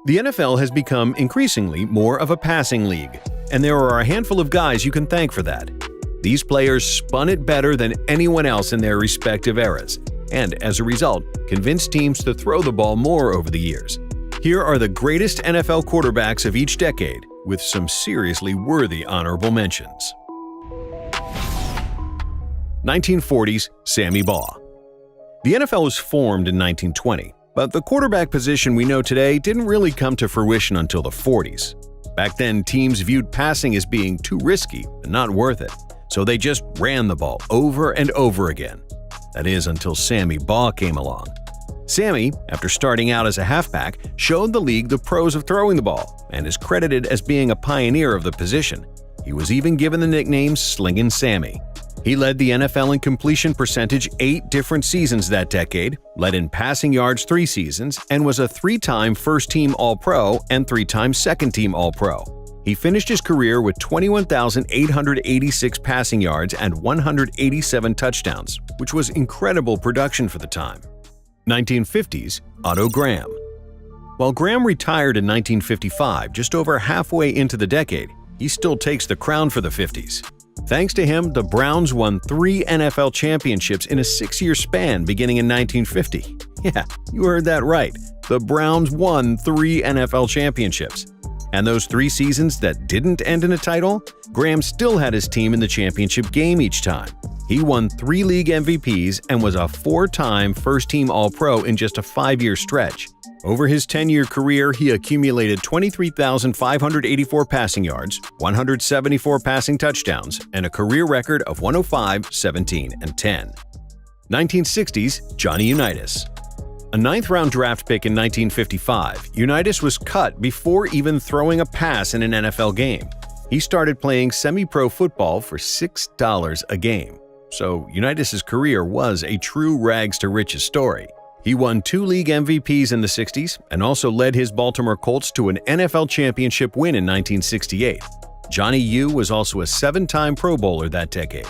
The NFL has become increasingly more of a passing league, and there are a handful of guys you can thank for that. These players spun it better than anyone else in their respective eras, and as a result, convinced teams to throw the ball more over the years. Here are the greatest NFL quarterbacks of each decade, with some seriously worthy honorable mentions. 1940s Sammy Baugh. The NFL was formed in 1920, but the quarterback position we know today didn't really come to fruition until the 40s. Back then, teams viewed passing as being too risky and not worth it, so they just ran the ball over and over again. That is, until Sammy Baugh came along. Sammy, after starting out as a halfback, showed the league the pros of throwing the ball and is credited as being a pioneer of the position. He was even given the nickname Slingin' Sammy. He led the NFL in completion percentage 8 different seasons that decade, led in passing yards 3 seasons, and was a 3-time first-team All-Pro and 3-time second-team All-Pro. He finished his career with 21,886 passing yards and 187 touchdowns, which was incredible production for the time. 1950s Otto Graham. While Graham retired in 1955, just over halfway into the decade, he still takes the crown for the 50s. Thanks to him, the Browns won 3 NFL championships in a 6-year span beginning in 1950. Yeah, you heard that right. The Browns won 3 NFL championships. And those 3 seasons that didn't end in a title, Graham still had his team in the championship game each time. He won 3 league MVPs and was a 4-time first-team All-Pro in just a 5-year stretch. Over his 10-year career, he accumulated 23,584 passing yards, 174 passing touchdowns, and a career record of 105, 17, and 10. 1960s Johnny Unitas. A 9th-round draft pick in 1955, Unitas was cut before even throwing a pass in an NFL game. He started playing semi-pro football for $6 a game. So Unitas' career was a true rags-to-riches story. He won 2 league MVPs in the 60s and also led his Baltimore Colts to an NFL championship win in 1968. Johnny U was also a 7-time Pro Bowler that decade.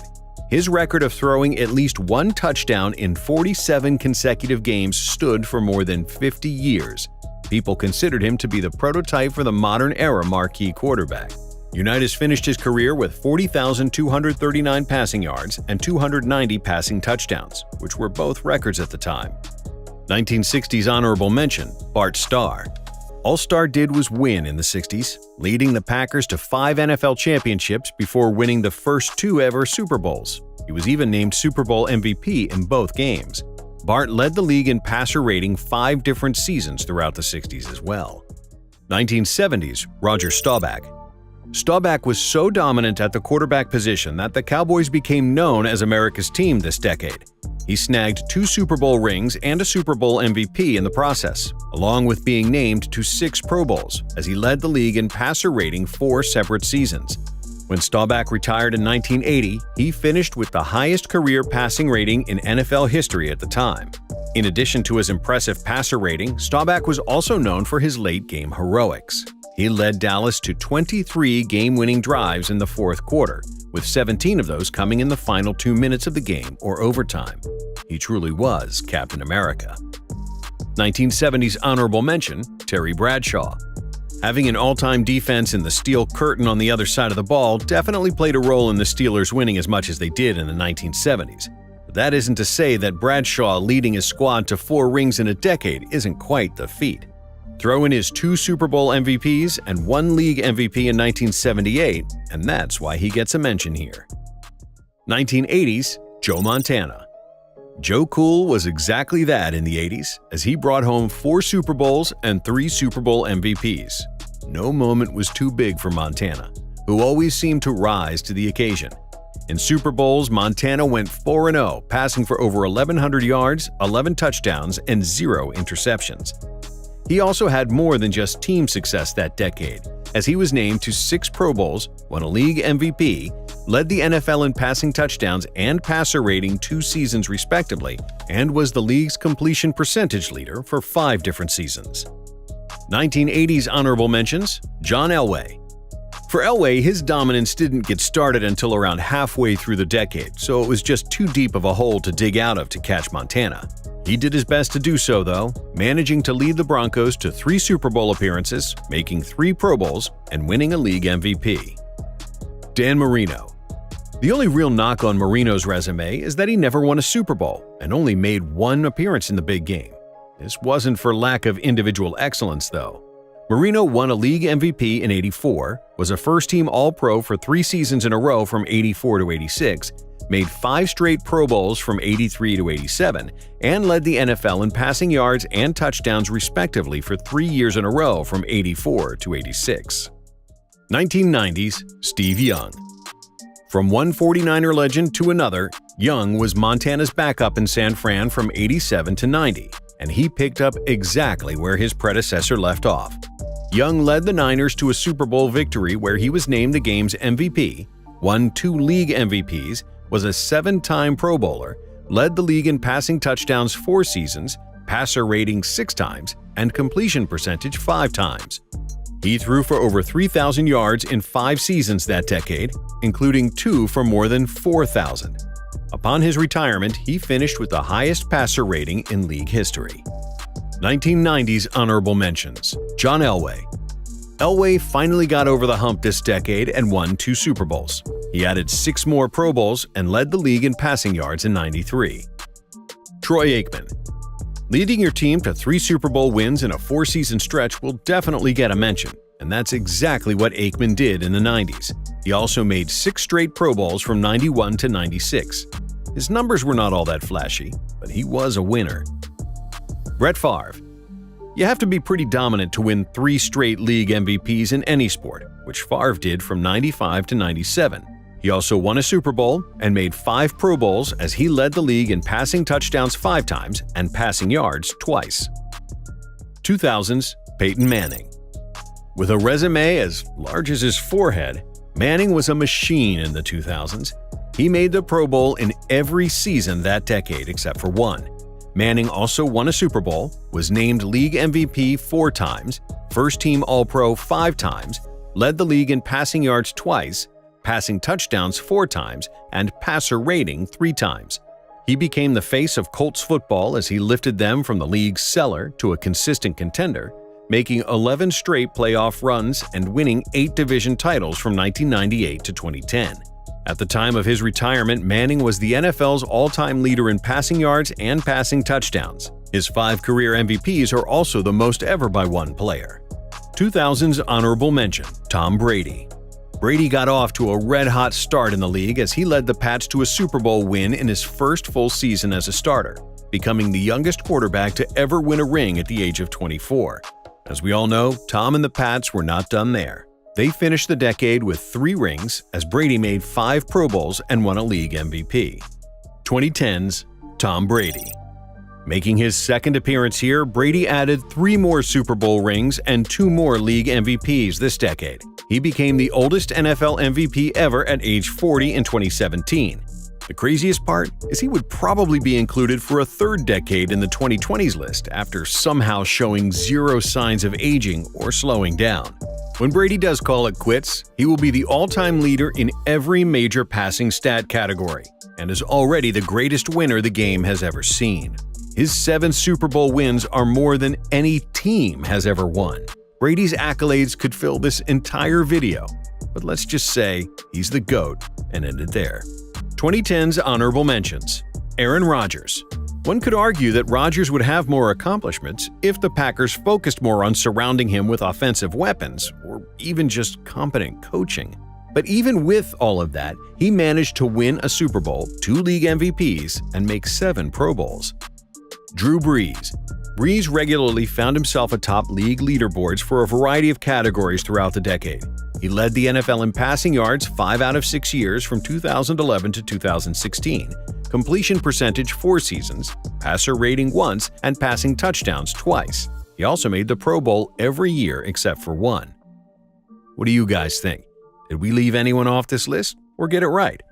His record of throwing at least 1 touchdown in 47 consecutive games stood for more than 50 years. People considered him to be the prototype for the modern-era marquee quarterback. Unitas finished his career with 40,239 passing yards and 290 passing touchdowns, which were both records at the time. 1960s honorable mention, Bart Starr. All Starr did was win in the 60s, leading the Packers to 5 NFL championships before winning the first 2 ever Super Bowls. He was even named Super Bowl MVP in both games. Bart led the league in passer rating 5 different seasons throughout the 60s as well. 1970s, Roger Staubach. Staubach was so dominant at the quarterback position that the Cowboys became known as America's team this decade. He snagged 2 Super Bowl rings and a Super Bowl MVP in the process, along with being named to 6 Pro Bowls, as he led the league in passer rating 4 separate seasons. When Staubach retired in 1980, he finished with the highest career passing rating in NFL history at the time. In addition to his impressive passer rating, Staubach was also known for his late-game heroics. He led Dallas to 23 game-winning drives in the 4th quarter, with 17 of those coming in the final 2 minutes of the game or overtime. He truly was Captain America. 1970s honorable mention, Terry Bradshaw. Having an all-time defense in the steel curtain on the other side of the ball definitely played a role in the Steelers winning as much as they did in the 1970s. But that isn't to say that Bradshaw leading his squad to 4 rings in a decade isn't quite the feat. Throw in his 2 Super Bowl MVPs and 1 league MVP in 1978, and that's why he gets a mention here. 1980s, Joe Montana. Joe Cool was exactly that in the 80s, as he brought home 4 Super Bowls and 3 Super Bowl MVPs. No moment was too big for Montana, who always seemed to rise to the occasion. In Super Bowls, Montana went 4-0, passing for over 1,100 yards, 11 touchdowns, and 0 interceptions. He also had more than just team success that decade, as he was named to 6 Pro Bowls, won a league MVP, led the NFL in passing touchdowns and passer rating 2 seasons respectively, and was the league's completion percentage leader for 5 different seasons. 1980s honorable mentions, John Elway. For Elway, his dominance didn't get started until around halfway through the decade, so it was just too deep of a hole to dig out of to catch Montana. He did his best to do so, though, managing to lead the Broncos to 3 Super Bowl appearances, making 3 Pro Bowls, and winning a league MVP. Dan Marino. The only real knock on Marino's resume is that he never won a Super Bowl and only made 1 appearance in the big game. This wasn't for lack of individual excellence, though. Marino won a league MVP in '84, was a first-team All-Pro for 3 seasons in a row from '84 to '86, made 5 straight Pro Bowls from '83 to '87, and led the NFL in passing yards and touchdowns respectively for 3 years in a row from '84 to '86. 1990s, Steve Young. From one 49er legend to another, Young was Montana's backup in San Fran from '87 to '90, and he picked up exactly where his predecessor left off. Young led the Niners to a Super Bowl victory where he was named the game's MVP, won 2 league MVPs, was a 7-time Pro Bowler, led the league in passing touchdowns 4 seasons, passer rating 6 times, and completion percentage 5 times. He threw for over 3,000 yards in 5 seasons that decade, including 2 for more than 4,000. Upon his retirement, he finished with the highest passer rating in league history. 1990s honorable mentions. John Elway. Elway finally got over the hump this decade and won 2 Super Bowls. He added 6 more Pro Bowls and led the league in passing yards in '93. Troy Aikman. Leading your team to 3 Super Bowl wins in a 4-season stretch will definitely get a mention, and that's exactly what Aikman did in the '90s. He also made 6 straight Pro Bowls from '91 to '96. His numbers were not all that flashy, but he was a winner. Brett Favre. You have to be pretty dominant to win 3 straight league MVPs in any sport, which Favre did from '95 to '97. He also won a Super Bowl and made 5 Pro Bowls as he led the league in passing touchdowns 5 times and passing yards twice. 2000s, Peyton Manning. With a resume as large as his forehead, Manning was a machine in the 2000s. He made the Pro Bowl in every season that decade except for 1. Manning also won a Super Bowl, was named league MVP 4 times, first-team All-Pro 5 times, led the league in passing yards twice, passing touchdowns 4 times, and passer rating 3 times. He became the face of Colts football as he lifted them from the league's cellar to a consistent contender, making 11 straight playoff runs and winning 8 division titles from 1998 to 2010. At the time of his retirement, Manning was the NFL's all-time leader in passing yards and passing touchdowns. His 5 career MVPs are also the most ever by one player. 2000's honorable mention, Tom Brady. Brady got off to a red-hot start in the league as he led the Pats to a Super Bowl win in his first full season as a starter, becoming the youngest quarterback to ever win a ring at the age of 24. As we all know, Tom and the Pats were not done there. They finished the decade with 3 rings as Brady made 5 Pro Bowls and won a league MVP. 2010's Tom Brady. Making his second appearance here, Brady added 3 more Super Bowl rings and 2 more league MVPs this decade. He became the oldest NFL MVP ever at age 40 in 2017. The craziest part is he would probably be included for a 3rd decade in the 2020s list after somehow showing 0 signs of aging or slowing down. When Brady does call it quits, he will be the all-time leader in every major passing stat category and is already the greatest winner the game has ever seen. His 7 Super Bowl wins are more than any team has ever won. Brady's accolades could fill this entire video, but let's just say he's the GOAT and end it there. 2010's honorable mentions. Aaron Rodgers. One could argue that Rodgers would have more accomplishments if the Packers focused more on surrounding him with offensive weapons or even just competent coaching. But even with all of that, he managed to win a Super Bowl, 2 league MVPs, and make 7 Pro Bowls. Drew Brees. Brees regularly found himself atop league leaderboards for a variety of categories throughout the decade. He led the NFL in passing yards 5 out of 6 years from 2011 to 2016, completion percentage 4 seasons, passer rating once, and passing touchdowns twice. He also made the Pro Bowl every year except for 1. What do you guys think? Did we leave anyone off this list or get it right?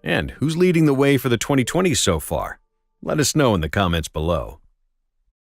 And who's leading the way for the 2020s so far? Let us know in the comments below.